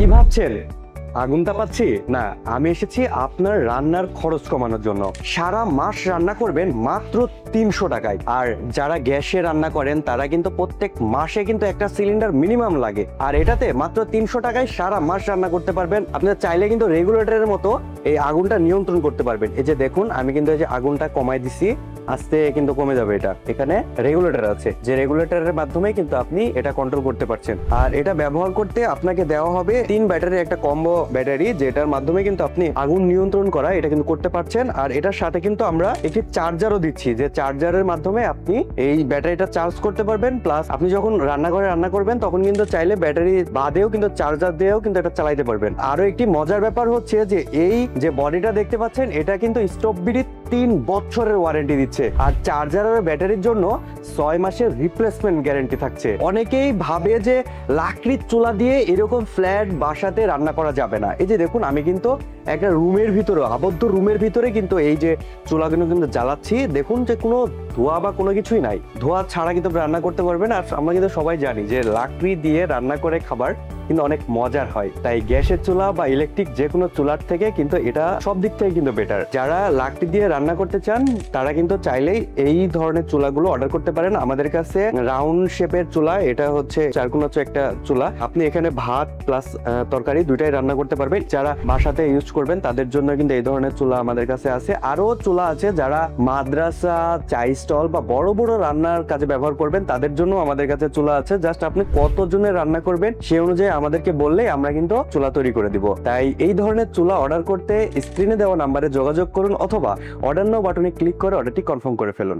কি ভাবছেন আগুন তাপাচ্ছি? না, আমি এসেছি আপনার রান্নার খরচ কমানোর জন্য। সারা মাস রান্না করবেন মাত্র 300 টাকায়। আর যারা গ্যাসে রান্না করেন তারা কিন্তু প্রত্যেক মাসে কিন্তু একটা সিলিন্ডার মিনিমাম লাগে, আর এটাতে মাত্র 300 টাকায় সারা মাস রান্না করতে পারবেন। আপনারা চাইলে কিন্তু রেগুলেটরের মতো এই আগুনটা নিয়ন্ত্রণ করতে পারবেন। এই যে দেখুন, আমি কিন্তু এই যে আগুনটা কমাই দিছি, আস্তে কিন্তু কমে যাবে। এটা এখানে রেগুলেটর আছে, যে রেগুলেটরের মাধ্যমে কিন্তু আপনি এটা কন্ট্রোল করতে পারছেন। আর এটা ব্যবহার করতে আপনাকে দেওয়া হবে 3 ব্যাটারির একটা কম্বো ব্যাটারি, যেটার মাধ্যমে কিন্তু আপনি আগুন নিয়ন্ত্রণ করা এটা কিন্তু করতে পারছেন। আর এটার সাথে কিন্তু আমরা একটি চার্জারও দিচ্ছি, যে চার্জারের মাধ্যমে আপনি এই ব্যাটারিটা চার্জ করতে পারবেন। প্লাস আপনি যখন রান্নাঘরে রান্না করবেন তখন কিন্তু চাইলে ব্যাটারি বাদেও কিন্তু চার্জার দিয়েও কিন্তু এটা চালাইতে পারবেন। আরো একটি মজার ব্যাপার হচ্ছে যে এই যে বডিটা দেখতে পাচ্ছেন, এটা কিন্তু স্টোভ বিডি 3 বছরের ওয়ারেন্টি দিচ্ছে। আর চার্জার আর ব্যাটারির জন্য 6 মাসের রিপ্লেসমেন্ট গ্যারান্টি থাকছে। অনেকেই ভাবে যে লাকড়ির চুলা দিয়ে এরকম ফ্ল্যাট বাসাতে রান্না করা যাবে না। এই যে দেখুন, আমি কিন্তু একটা রুমের ভিতরে, আবদ্ধ রুমের ভিতরে কিন্তু এই যে চুলাগুলো কিন্তু জ্বালাচ্ছি। দেখুন যে কোনো ধোঁয়া বা কোনো কিছুই নাই, ধোঁয়া ছাড়া কিন্তু রান্না করতে পারবেন। আর আমরা কিন্তু সবাই জানি যে লাকড়ি দিয়ে রান্না করে খাবার কিন্তু অনেক মজার হয়। তাই গ্যাসের চুলা বা ইলেকট্রিক যে কোনো চুলার থেকে কিন্তু এটা সব দিক থেকে কিন্তু বেটার। যারা লাকড়ি দিয়ে রান্না করতে চান তারা কিন্তু চাইলেই এই ধরনের চুলাগুলো অর্ডার করতে পারেন আমাদের কাছে। রাউন্ড শেপের চুলা, এটা হচ্ছে চারকোনা একটা চুলা। আপনি এখানে ভাত প্লাস তরকারি দুইটাই রান্না করতে পারবেন। যারা বাসাতে ইউজ করবেন তাদের জন্য কিন্তু এই ধরনের চুলা আমাদের কাছে আছে। আরো চুলা আছে যারা মাদ্রাসা, চাই স্টল বা বড় বড় রান্নার কাজে ব্যবহার করবেন, তাদের জন্য আমাদের কাছে চুলা আছে। জাস্ট আপনি কতজনের রান্না করবেন সেই অনুযায়ী আমাদেরকে বললেই আমরা কিন্তু চুলা তৈরি করে দিব। তাই এই ধরনের চুলা অর্ডার করতে স্ক্রিনে দেওয়া নাম্বারে যোগাযোগ করুন, অথবা অর্ডার নাও বাটনে ক্লিক করে অর্ডারটি কনফার্ম করে ফেলুন।